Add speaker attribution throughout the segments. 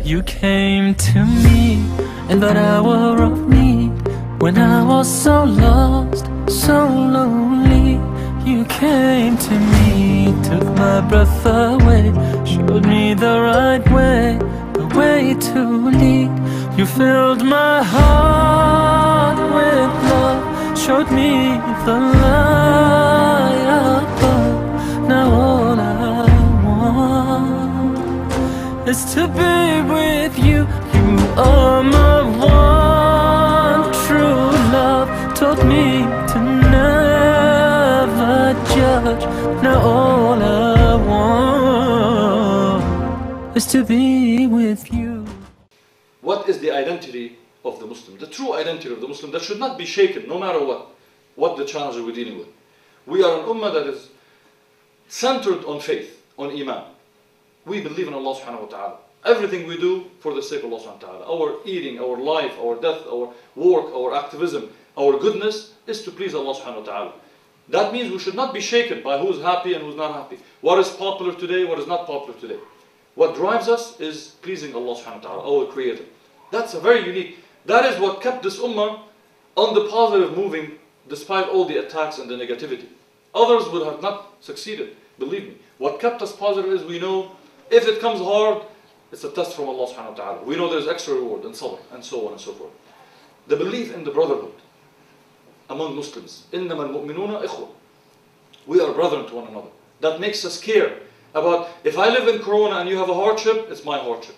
Speaker 1: You came to me in that hour of need, when I was so lost, so lonely. You came to me, took my breath away, showed me the right way, the way to lead. You filled my heart with love, showed me the light above. Now all I want is to be with you. You are my one true love, taught me to never judge. Now all I want is to be with you.
Speaker 2: What is the identity of the Muslim? The true identity of the Muslim that should not be shaken no matter what the challenges we're dealing with. We are an ummah that is centered on faith, on iman. We believe in Allah subhanahu wa ta'ala. Everything we do for the sake of Allah subhanahu wa ta'ala. Our eating, our life, our death, our work, our activism, our goodness is to please Allah subhanahu wa ta'ala. That means we should not be shaken by who's happy and who's not happy. What is popular today, what is not popular today. What drives us is pleasing Allah subhanahu wa ta'ala, our creator. That's a very unique, that is what kept this ummah on the positive moving despite all the attacks and the negativity. Others would have not succeeded, believe me. What kept us positive is we know if it comes hard, it's a test from Allah subhanahu wa ta'ala. We know there's extra reward and sabr and so on and so forth. The belief in the brotherhood among Muslims. إِنَّمَا الْمُؤْمِنُونَ إِخْوَةٌ. We are brethren to one another. That makes us care about, if I live in Corona and you have a hardship, it's my hardship.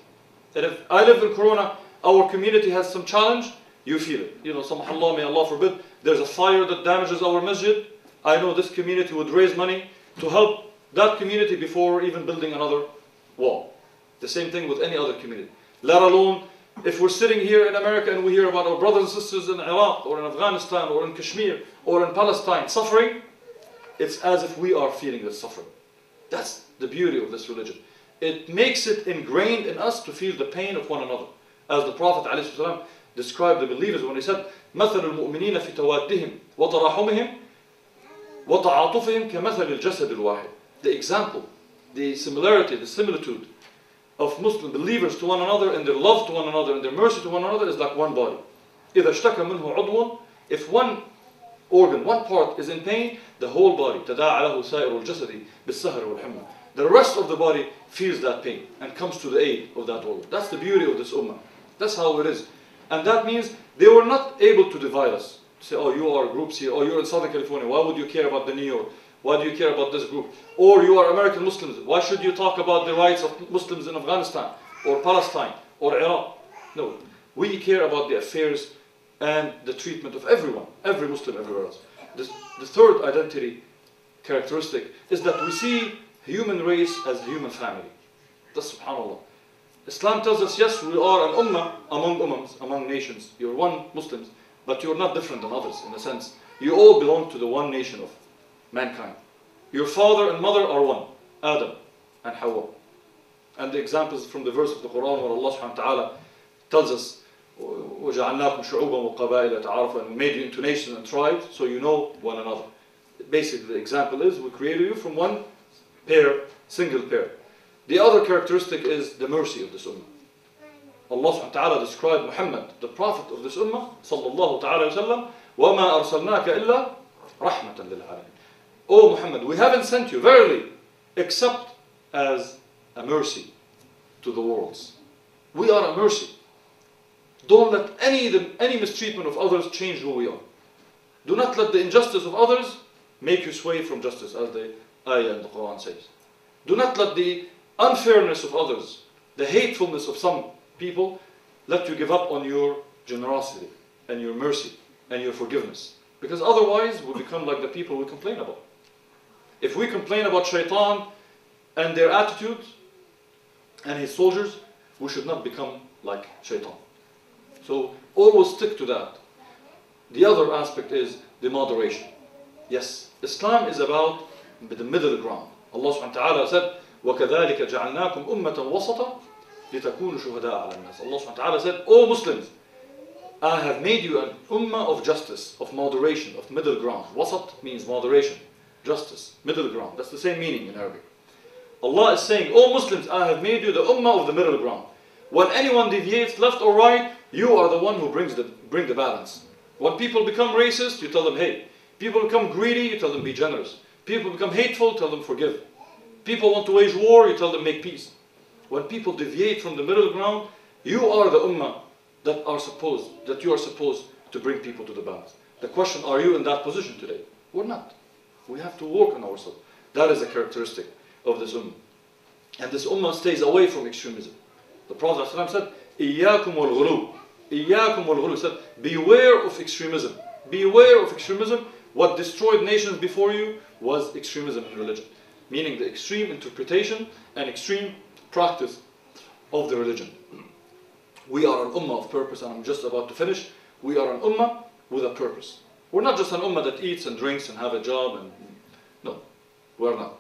Speaker 2: And if I live in Corona, our community has some challenge, you feel it. You know, subhanallah, may Allah forbid, there's a fire that damages our masjid. I know this community would raise money to help that community before even building another wall. The same thing with any other community. Let alone, if we're sitting here in America and we hear about our brothers and sisters in Iraq, or in Afghanistan, or in Kashmir, or in Palestine suffering, it's as if we are feeling the suffering. That's the beauty of this religion. It makes it ingrained in us to feel the pain of one another. As the Prophet ﷺ described the believers when he said, مَثَلُ الْمُؤْمِنِينَ فِي تَوَادِّهِمْ وَتَرَاحُمِهِمْ وَتَعَاطُفِهِمْ كَمَثَلِ الْجَسَدِ الْوَاحِدِ. The example, the similarity, the similitude of Muslim believers to one another, and their love to one another, and their mercy to one another is like one body. إِذَا اشْتَكَ مِنْهُ عُضْوٌ. If one organ, one part is in pain, the whole body, تَدَاعَ لَهُ سَائِرُ الْجَسَدِ بِالسَّهْرِ وَالْحِمَّةِ. The rest of the body feels that pain and comes to the aid of that organ. That's the beauty of this ummah. That's how it is. And that means they were not able to divide us. Say, oh, you are groups here, or you're in Southern California, why would you care about the New York? Why do you care about this group? Or you are American Muslims, why should you talk about the rights of Muslims in Afghanistan, or Palestine, or Iraq? No, we care about the affairs and the treatment of everyone, every Muslim everywhere else. The third identity characteristic is that we see human race as a human family. That's subhanAllah. Islam tells us, yes, we are an ummah among ummahs, among nations. You're one Muslims, but you're not different than others in a sense. You all belong to the one nation of mankind. Your father and mother are one, Adam and Hawa. And the examples from the verse of the Quran where Allah subhanahu wa ta'ala tells us, وَجَعَلْنَاكُمْ شُعُوبًا وَقَبَائِلَ تَعَارَفُوا, and we made you into nations and tribes so you know one another. Basically the example is, we created you from one pair, single pair. The other characteristic is the mercy of this ummah. Allah subhanahu wa ta'ala described Muhammad, the prophet of this ummah, sallallahu ta'ala wa sallam, وَمَا أَرْسَلْنَاكَ إِلَّا رَحْمَةً لِلْعَالَمِينَ. O Muhammad, we haven't sent you, verily, except as a mercy to the worlds. We are a mercy. Don't let any mistreatment of others change who we are. Do not let the injustice of others make you sway from justice, as the ayah in the Quran says. Do not let the unfairness of others, the hatefulness of some people, let you give up on your generosity and your mercy and your forgiveness. Because otherwise we become like the people we complain about. If we complain about shaitan and their attitudes and his soldiers, we should not become like shaitan. So always stick to that. The other aspect is the moderation. Yes, Islam is about the middle ground. Allah subhanahu wa ta'ala said, وَكَذَلِكَ جَعَلْنَاكُمْ أُمَّةً وَسَطًا لِتَكُونُوا شُهَدَاءَ عَلَى النَّاسِ. Allah subhanahu wa ta'ala said, O Muslims, I have made you an ummah of justice, of moderation, of middle ground. Wasat means moderation, justice, middle ground. That's the same meaning in Arabic. Allah is saying, O Muslims, I have made you the ummah of the middle ground. When anyone deviates left or right, you are the one who bring the balance. When people become racist, you tell them, hey. People become greedy, you tell them, be generous. People become hateful, tell them, forgive. People want to wage war, you tell them, make peace. When people deviate from the middle ground, you are the ummah that you are supposed to bring people to the balance. The question, are you in that position today? We're not. We have to work on ourselves. That is a characteristic of this ummah. And this ummah stays away from extremism. The Prophet ﷺ said, إِيَّاكُمْ وَالْغُلُوبِ إِيَّاكُمْ وَالْغُلُوبِ. He said, beware of extremism. Beware of extremism. What destroyed nations before you was extremism in religion. Meaning the extreme interpretation and extreme practice of the religion. We are an ummah of purpose, and I'm just about to finish. We are an ummah with a purpose. We're not just an ummah that eats and drinks and have a job and... No, we're not.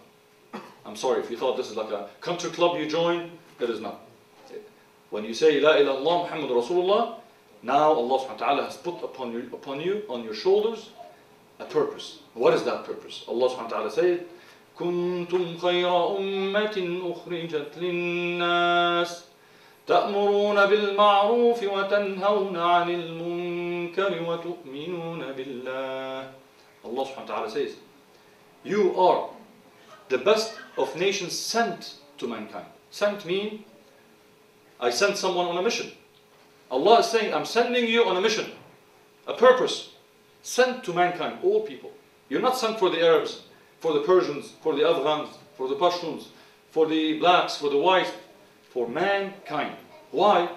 Speaker 2: I'm sorry, if you thought this is like a country club you join, it is not. When you say, La ilaha illallah Muhammad Rasulullah, now Allah subhanahu wa ta'ala has put upon you, on your shoulders, a purpose. What is that purpose? Allah subhanahu wa ta'ala says, كنتم خير أمة أخرجت للناس تأمرون بالمعروف وتنهون عن المنكر وتؤمنون بالله. Allah subhanahu wa ta'ala says, you are the best of nations sent to mankind. Sent mean, I sent someone on a mission. Allah is saying, I'm sending you on a mission, a purpose, sent to mankind, all people. You're not sent for the Arabs, for the Persians, for the Afghans, for the Pashtuns, for the blacks, for the whites, for mankind. Why?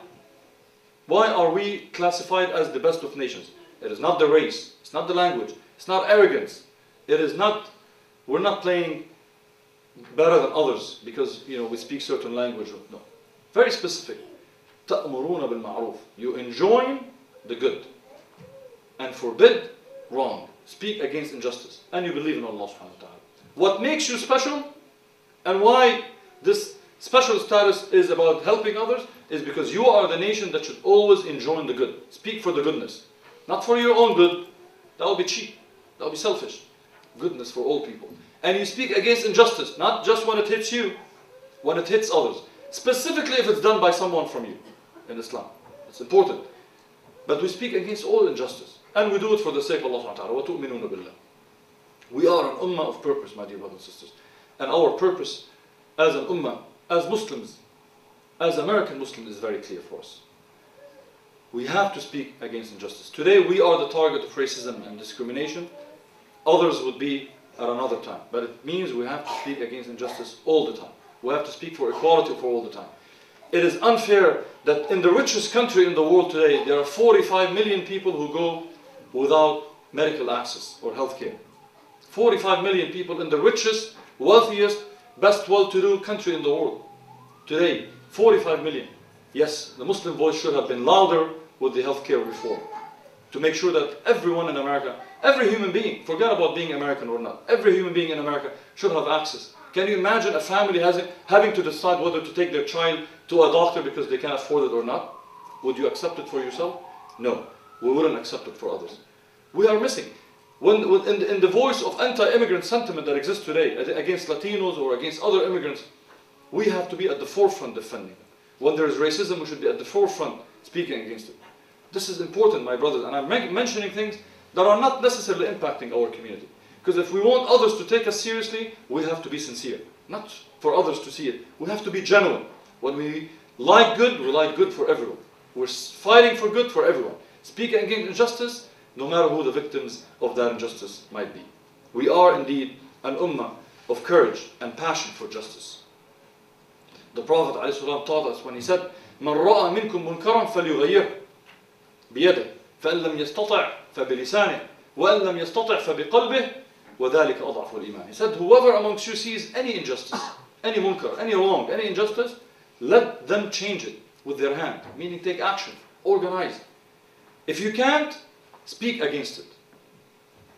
Speaker 2: Why are we classified as the best of nations? It is not the race, it's not the language, it's not arrogance. It is not, we're not playing better than others because we speak certain language. No. Very specific. تأمرون بالمعروف. You enjoin the good and forbid wrong. Speak against injustice. And you believe in Allah subhanahu wa ta'ala. What makes you special and why this special status is about helping others is because you are the nation that should always enjoin the good. Speak for the goodness. Not for your own good. That will be cheap. That will be selfish. Goodness for all people. And you speak against injustice. Not just when it hits you. When it hits others. Specifically if it's done by someone from you in Islam. It's important. But we speak against all injustice. And we do it for the sake of Allah subhanahu wa ta'ala. وَتُؤْمِنُونَ بِاللَّهِ. We are an ummah of purpose, my dear brothers and sisters. And our purpose as an ummah, as Muslims, as American Muslims is very clear for us. We have to speak against injustice. Today we are the target of racism and discrimination. Others would be at another time. But it means we have to speak against injustice all the time. We have to speak for equality for all the time. It is unfair that in the richest country in the world today, there are 45 million people who go without medical access or health care. 45 million people in the richest, wealthiest, best well-to-do country in the world. Today, 45 million. Yes, the Muslim voice should have been louder with the healthcare reform. To make sure that everyone in America, every human being, forget about being American or not, every human being in America should have access. Can you imagine a family having to decide whether to take their child to a doctor because they can't afford it or not? Would you accept it for yourself? No, we wouldn't accept it for others. We are missing. In the voice of anti-immigrant sentiment that exists today against Latinos or against other immigrants, we have to be at the forefront defending them. When there is racism, we should be at the forefront speaking against it. This is important, my brothers, and I'm mentioning things that are not necessarily impacting our community. Because if we want others to take us seriously, we have to be sincere. Not for others to see it. We have to be genuine. When we like good, we like good for everyone. We're fighting for good for everyone. Speaking against injustice, no matter who the victims of that injustice might be. We are indeed an ummah of courage and passion for justice. The Prophet ﷺ taught us when he said, مَنْ رَأَى مِنْكُمْ مُنْكَرًا فَلْيُغَيِّرْهُ بِيَدِهِ فَإِنْ لَمْ يَسْتَطِعْ فَبِلِسَانِهِ وَإِنْ لَمْ يَسْتَطِعْ فَبِقَلْبِهِ وَذَلِكَ أَضْعَفُ الْإِيمَانِ. He said, whoever amongst you sees any injustice, any munkar, any wrong, any injustice, let them change it with their hand. Meaning take action, organize. If you can't, speak against it.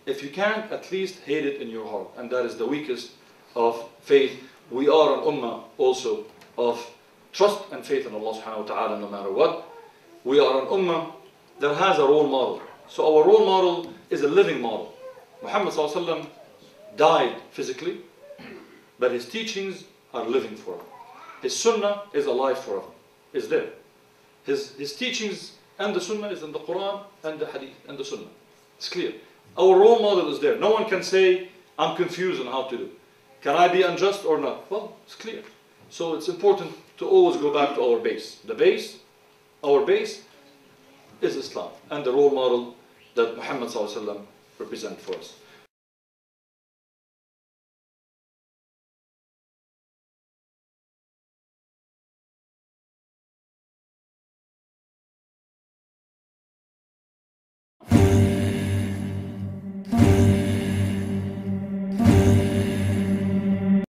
Speaker 2: If you can't, at least hate it in your heart. And that is the weakest of faith. We are an ummah also of trust and faith in Allah subhanahu wa ta'ala no matter what. We are an ummah that has a role model. So our role model is a living model. Muhammad sallallahu alaihi wasallam died physically, but his teachings are living forever. His sunnah is alive forever. Is there. His teachings and the Sunnah is in the Quran and the Hadith and the Sunnah. It's clear. Our role model is there. No one can say, I'm confused on how to do. Can I be unjust or not? Well, it's clear. So it's important to always go back to our base. Our base is Islam and the role model that Muhammad ﷺ represents for us.